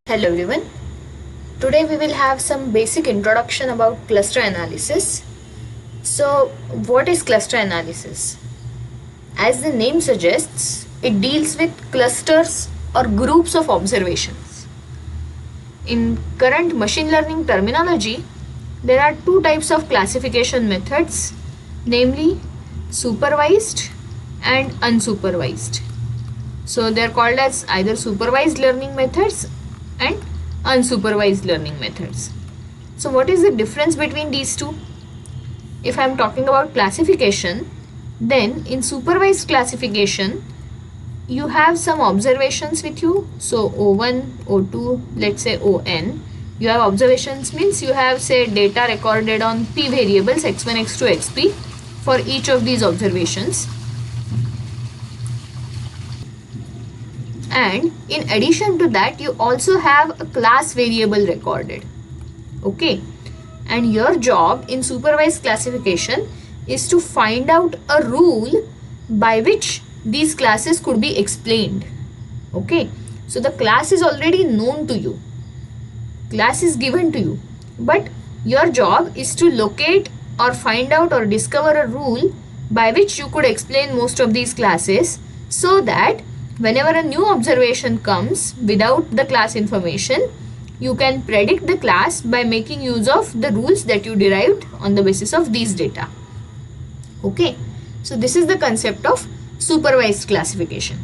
Hello everyone. Today we will have some basic introduction about cluster analysis. So, what is cluster analysis? As the name suggests, it deals with clusters or groups of observations. In current machine learning terminology, there are two types of classification methods, namely supervised and unsupervised. So they are called as either supervised learning methods and unsupervised learning methods. So what is the difference between these two? If I am talking about classification, then in supervised classification, you have some observations with you. So O1, O2, let's say On. You have observations means you have say data recorded on p variables x1, x2, xp for each of these observations. And in addition to that, you also have a class variable recorded. Okay, and your job in supervised classification is to find out a rule by which these classes could be explained. Okay, so the class is already known to you, class is given to you, but your job is to locate or find out or discover a rule by which you could explain most of these classes, so that whenever a new observation comes without the class information, you can predict the class by making use of the rules that you derived on the basis of these data. Okay, so this is the concept of supervised classification.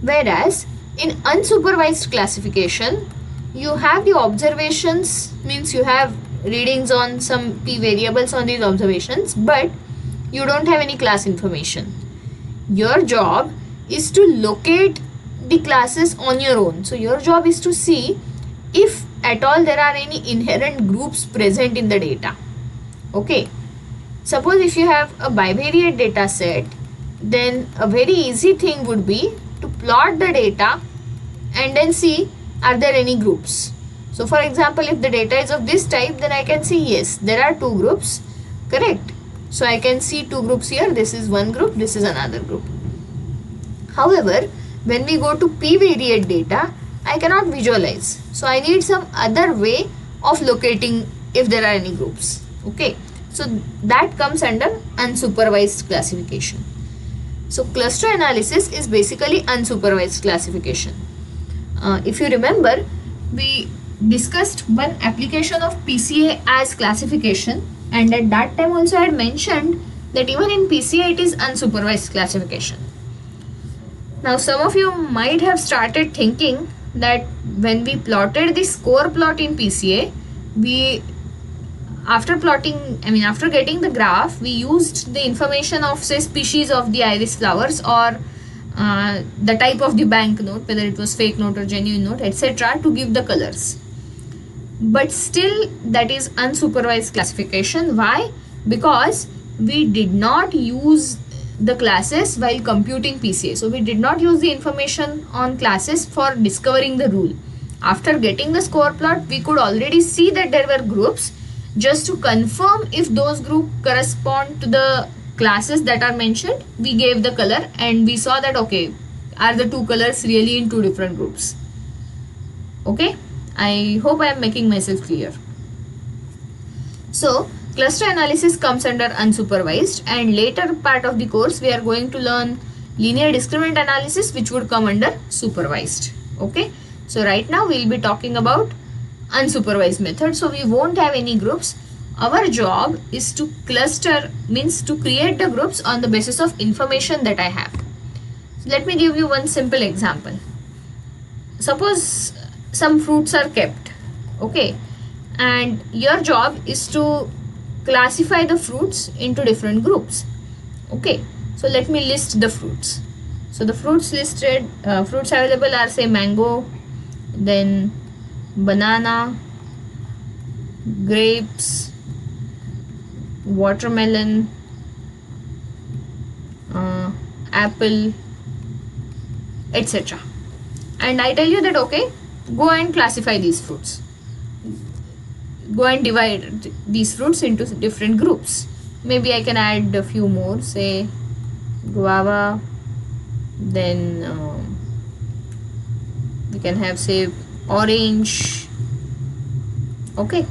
Whereas in unsupervised classification, you have the observations, means you have readings on some p variables on these observations, but you don't have any class information. Your job is to locate the classes on your own. So your job is to see if at all there are any inherent groups present in the data. Okay, suppose if you have a bivariate data set, then a very easy thing would be to plot the data and then see are there any groups. So for example, if the data is of this type, then I can see yes, there are two groups, correct? So I can see two groups here, this is one group, this is another group. However, when we go to p-variate data, I cannot visualize. So I need some other way of locating if there are any groups. Okay, so that comes under unsupervised classification. So cluster analysis is basically unsupervised classification. If you remember, we discussed one application of PCA as classification, and at that time also I had mentioned that even in PCA it is unsupervised classification. Now some of you might have started thinking that when we plotted the score plot in PCA, after getting the graph, we used the information of say species of the iris flowers or the type of the banknote, whether it was fake note or genuine note, etc., to give the colors. But still that is unsupervised classification. Why? Because we did not use the classes while computing PCA. So we did not use the information on classes for discovering the rule. After getting the score plot, we could already see that there were groups. Just to confirm if those groups correspond to the classes that are mentioned, we gave the color and we saw that okay, are the two colors really in two different groups. Okay, I hope I am making myself clear. So cluster analysis comes under unsupervised, and later part of the course we are going to learn linear discriminant analysis, which would come under supervised. Okay, so right now we will be talking about unsupervised method. So we won't have any groups. Our job is to cluster, means to create the groups on the basis of information that I have. So let me give you one simple example. Suppose some fruits are kept, okay, and your job is to classify the fruits into different groups. Okay, so let me list the fruits. So the fruits listed, fruits available are say mango, then banana, grapes, watermelon, apple, etc. And I tell you that okay, go and classify these fruits. Go and divide these fruits into different groups. Maybe I can add a few more, say guava, then we can have say orange. Okay.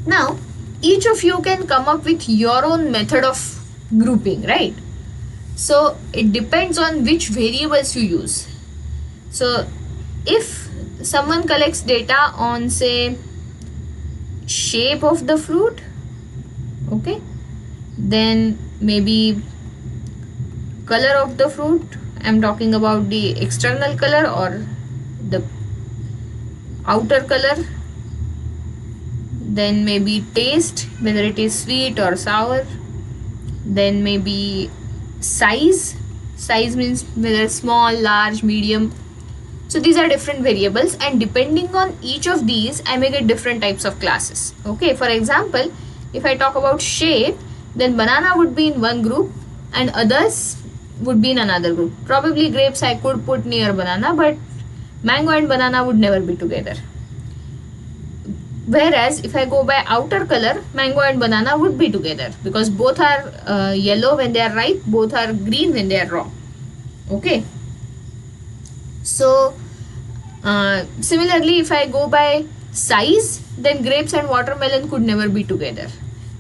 Now, each of you can come up with your own method of grouping, right? So it depends on which variables you use. So if someone collects data on, say, shape of the fruit, okay, then maybe color of the fruit, I'm talking about the external color or the outer color, then maybe taste, whether it is sweet or sour, then maybe size means whether small, large, medium. So these are different variables, and depending on each of these I may get different types of classes. Okay, for example, if I talk about shape, then banana would be in one group and others would be in another group. Probably grapes I could put near banana, but mango and banana would never be together. Whereas if I go by outer color, mango and banana would be together because both are yellow when they are ripe, both are green when they are raw. Okay. So similarly, if I go by size, then grapes and watermelon could never be together.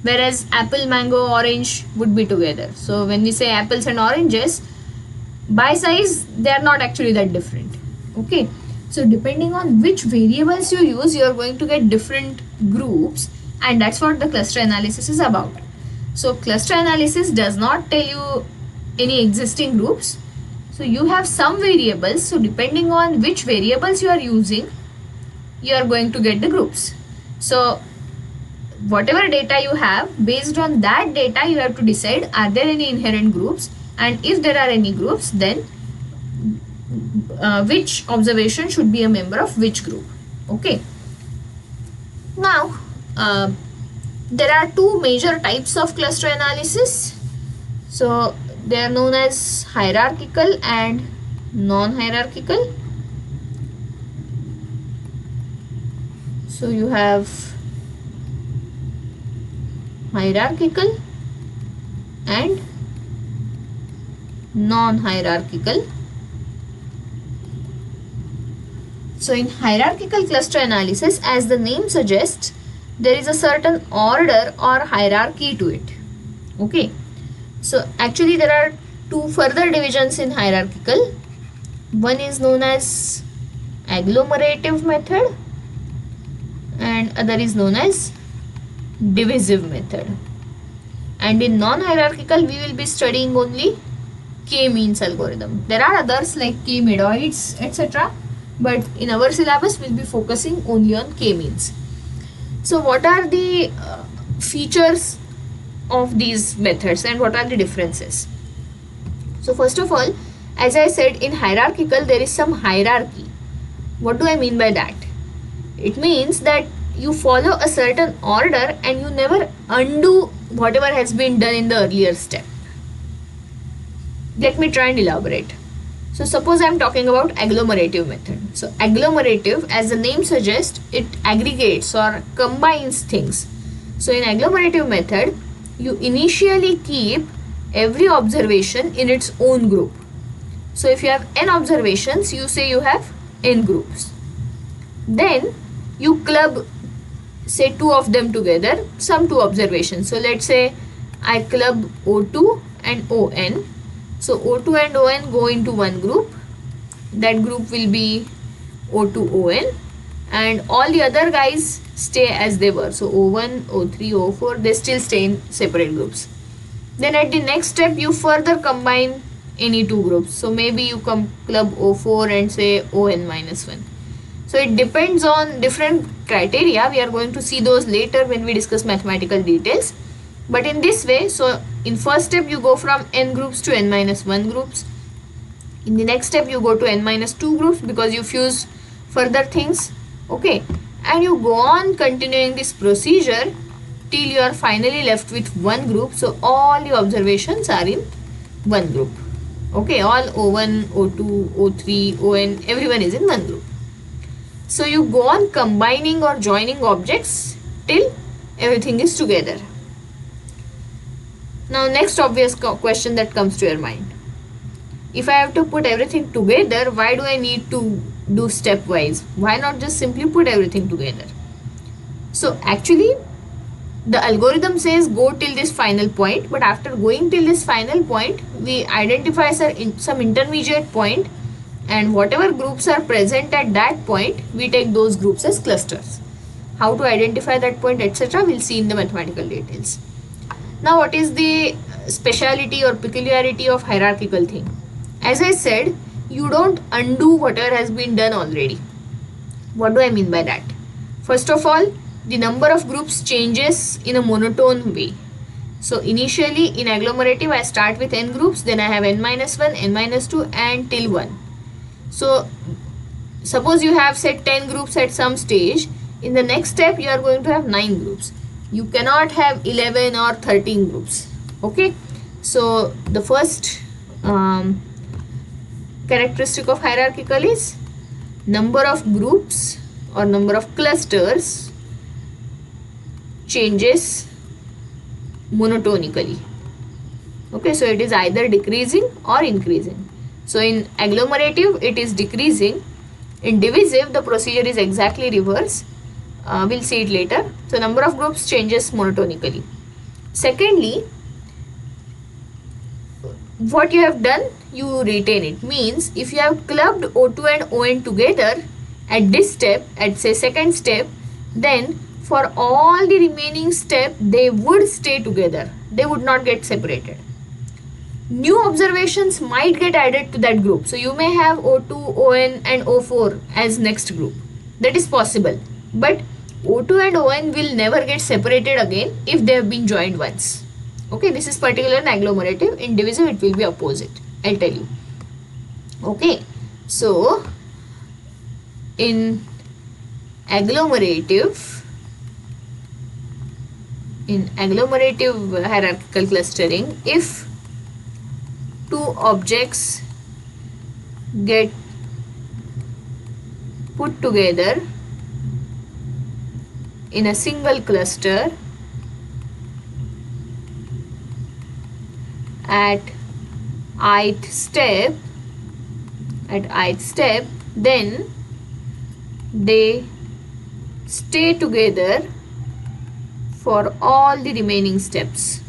Whereas apple, mango, orange would be together. So when we say apples and oranges, by size, they are not actually that different. Okay. So depending on which variables you use, you are going to get different groups, and that's what the cluster analysis is about. So cluster analysis does not tell you any existing groups. So you have some variables. So depending on which variables you are using, you are going to get the groups. So whatever data you have, based on that data, you have to decide are there any inherent groups, and if there are any groups, then which observation should be a member of which group. Okay. Now there are two major types of cluster analysis. So they are known as hierarchical and non-hierarchical. So you have hierarchical and non-hierarchical. So in hierarchical cluster analysis, as the name suggests, there is a certain order or hierarchy to it. Okay. So actually there are two further divisions in hierarchical. One is known as agglomerative method and other is known as divisive method. And in non-hierarchical, we will be studying only k-means algorithm. There are others like k-medoids, etc. But in our syllabus, we'll be focusing only on k-means. So what are the features of these methods and what are the differences? So first of all, as I said, in hierarchical, there is some hierarchy. What do I mean by that? It means that you follow a certain order and you never undo whatever has been done in the earlier step. Let me try and elaborate. So suppose I am talking about agglomerative method. So agglomerative, as the name suggests, it aggregates or combines things. So in agglomerative method, you initially keep every observation in its own group. So if you have n observations, you say you have n groups. Then you club, say, two of them together, some two observations. So let's say I club O2 and ON. So O2 and ON go into one group. That group will be O2 ON, and all the other guys stay as they were. So O1, O3, O4, they still stay in separate groups. Then at the next step, you further combine any two groups. So maybe you club O4 and say ON minus 1. So it depends on different criteria. We are going to see those later when we discuss mathematical details. But in this way, so in first step you go from n groups to n minus 1 groups. In the next step you go to n minus 2 groups because you fuse further things. Okay. And you go on continuing this procedure till you are finally left with one group. So all the observations are in one group. Okay. All O1, O2, O3, ON, everyone is in one group. So you go on combining or joining objects till everything is together. Now next obvious question that comes to your mind. If I have to put everything together, why do I need to do stepwise? Why not just simply put everything together? So actually the algorithm says go till this final point, but after going till this final point we identify some intermediate point, and whatever groups are present at that point we take those groups as clusters. How to identify that point, etc., we'll see in the mathematical details. Now what is the speciality or peculiarity of hierarchical thing? As I said, you don't undo whatever has been done already. What do I mean by that? First of all, the number of groups changes in a monotone way. So initially in agglomerative I start with n groups, then I have n minus 1, n minus 2 and till 1. So suppose you have set 10 groups at some stage, in the next step you are going to have 9 groups. You cannot have 11 or 13 groups. Okay, so the first characteristic of hierarchical is number of groups or number of clusters changes monotonically. Okay, so it is either decreasing or increasing. So in agglomerative it is decreasing. In divisive the procedure is exactly reverse. We'll see it later. So number of groups changes monotonically. Secondly, what you have done, you retain it. Means if you have clubbed O2 and ON together at this step, at say second step, then for all the remaining step they would stay together. They would not get separated. New observations might get added to that group. So you may have O2, ON and O4 as next group. That is possible. But O2 and ON will never get separated again if they have been joined once. Okay, this is particular in agglomerative. In divisive it will be opposite. I'll tell you. Okay, so in agglomerative hierarchical clustering, if two objects get put together in a single cluster at ith step, then they stay together for all the remaining steps.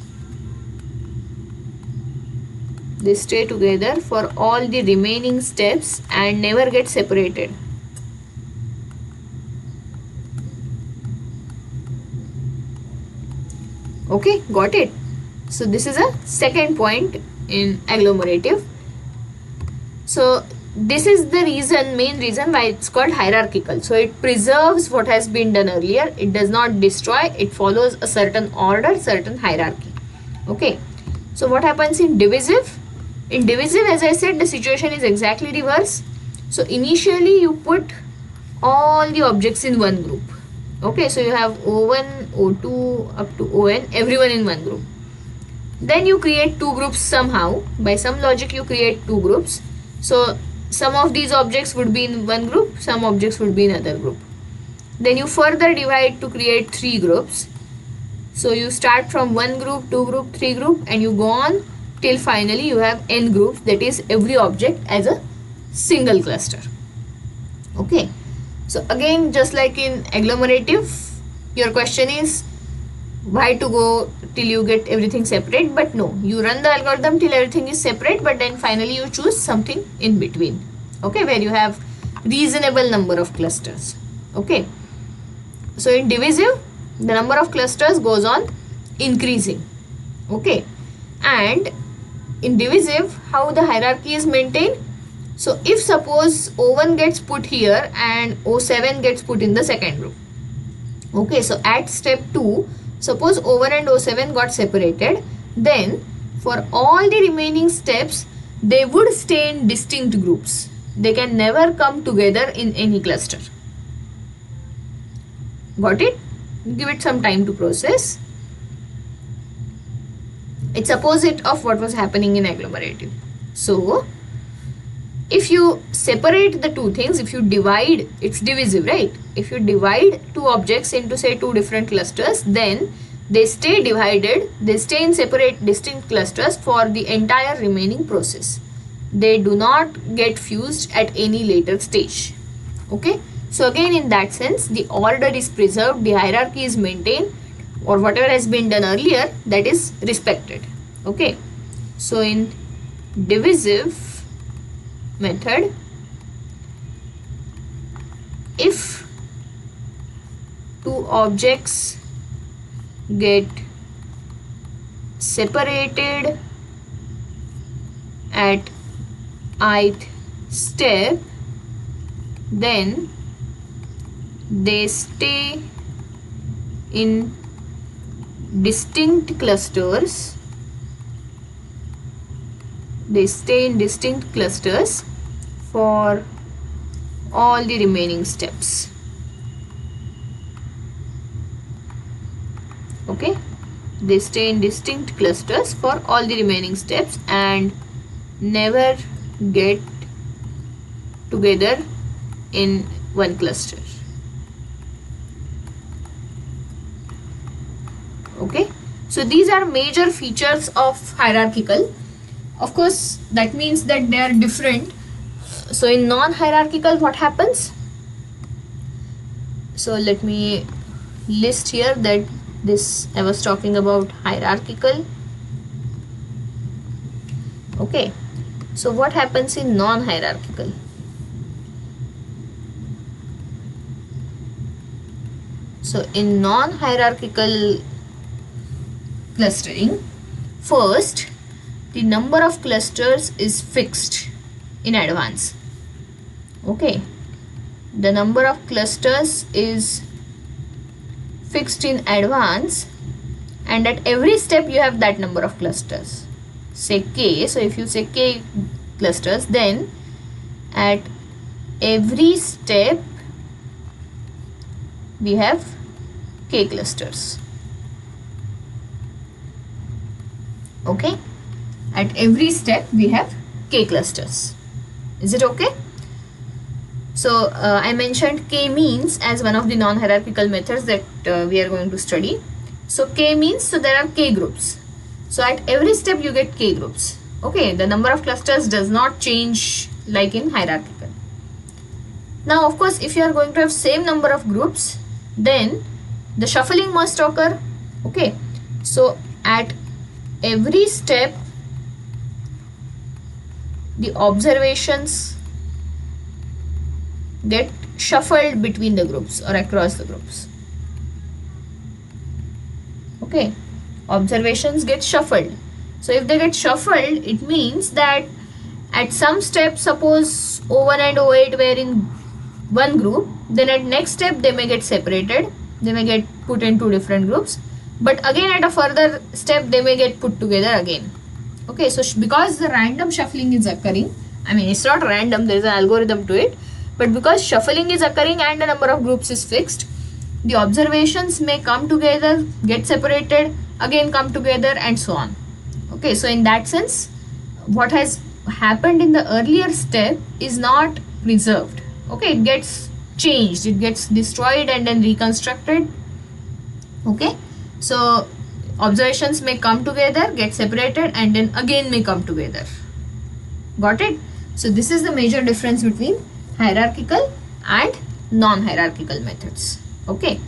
They stay together for all the remaining steps and never get separated. Okay, got it? So this is a second point in agglomerative. So this is the main reason why it's called hierarchical. So it preserves what has been done earlier. It does not destroy. It follows a certain order, certain hierarchy. Okay. So what happens in divisive? In divisive, as I said, the situation is exactly reverse. So initially you put all the objects in one group. Okay, so you have O1, O2 up to ON, everyone in one group. Then you create two groups somehow. By some logic you create two groups. So some of these objects would be in one group, some objects would be in another group. Then you further divide to create three groups. So you start from one group, two group, three group, and you go on till finally you have n groups, that is every object as a single cluster. Okay, so again, just like in agglomerative, your question is why to go till you get everything separate, but no, you run the algorithm till everything is separate, but then finally you choose something in between, okay, where you have reasonable number of clusters. Okay, so in divisive the number of clusters goes on increasing. Okay, and in divisive how the hierarchy is maintained. So if suppose O1 gets put here and O7 gets put in the second group. Okay, so at step 2, suppose O1 and O7 got separated, then for all the remaining steps they would stay in distinct groups. They can never come together in any cluster. Got it? Give it some time to process. It's opposite of what was happening in agglomerative. So if you separate the two things, if you divide, it's divisive, right? If you divide two objects into say two different clusters, then they stay divided, they stay in separate distinct clusters for the entire remaining process. They do not get fused at any later stage. Okay, so again, in that sense, the order is preserved, the hierarchy is maintained, or whatever has been done earlier, that is respected. Okay, so in divisive method, if two objects get separated at ith step, then they stay in distinct clusters. They stay in distinct clusters for all the remaining steps. Okay, they stay in distinct clusters for all the remaining steps and never get together in one cluster. Okay, so these are major features of hierarchical. Of course, that means that they are different. So in non-hierarchical, what happens? So let me list here that this I was talking about hierarchical. Okay, so what happens in non-hierarchical? So in non-hierarchical clustering, first, the number of clusters is fixed in advance. Okay, the number of clusters is fixed in advance, and at every step you have that number of clusters. Say k, so if you say k clusters, then at every step we have k clusters. Okay, at every step we have k clusters. Is it okay? So I mentioned k-means as one of the non-hierarchical methods that we are going to study. So k-means, so there are k groups. So at every step you get k groups. Okay, the number of clusters does not change like in hierarchical. Now of course, if you are going to have same number of groups, then the shuffling must occur. Okay, so at every step the observations get shuffled between the groups or across the groups. Okay, observations get shuffled. So if they get shuffled, it means that at some step, suppose O1 and O8 were in one group, then at next step they may get separated, they may get put in two different groups, but again at a further step they may get put together again. Okay, so because the random shuffling is occurring, I mean it's not random, there is an algorithm to it, but because shuffling is occurring and the number of groups is fixed, the observations may come together, get separated, again come together, and so on. Okay, so in that sense, what has happened in the earlier step is not preserved. Okay, it gets changed, it gets destroyed and then reconstructed. Okay, so observations may come together, get separated, and then again may come together. Got it? So this is the major difference between hierarchical and non-hierarchical methods. Okay,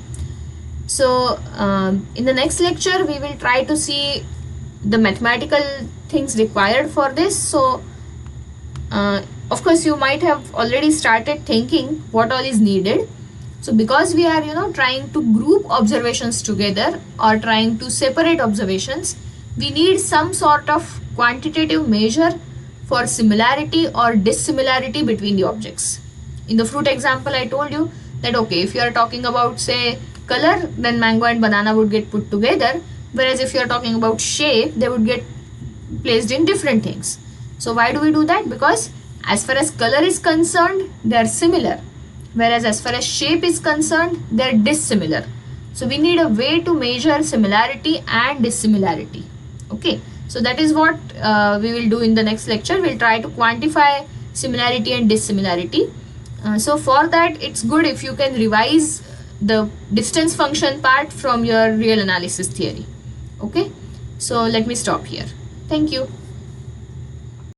so in the next lecture we will try to see the mathematical things required for this. So of course you might have already started thinking what all is needed. So because we are trying to group observations together or trying to separate observations, we need some sort of quantitative measure for similarity or dissimilarity between the objects. In the fruit example, I told you that okay, if you are talking about say color, then mango and banana would get put together, whereas if you are talking about shape, they would get placed in different things. So why do we do that? Because as far as color is concerned, they are similar, whereas as far as shape is concerned, they are dissimilar. So we need a way to measure similarity and dissimilarity. Okay, so that is what we will do in the next lecture. We'll try to quantify similarity and dissimilarity. So for that, it's good if you can revise the distance function part from your real analysis theory. Okay, so let me stop here. Thank you.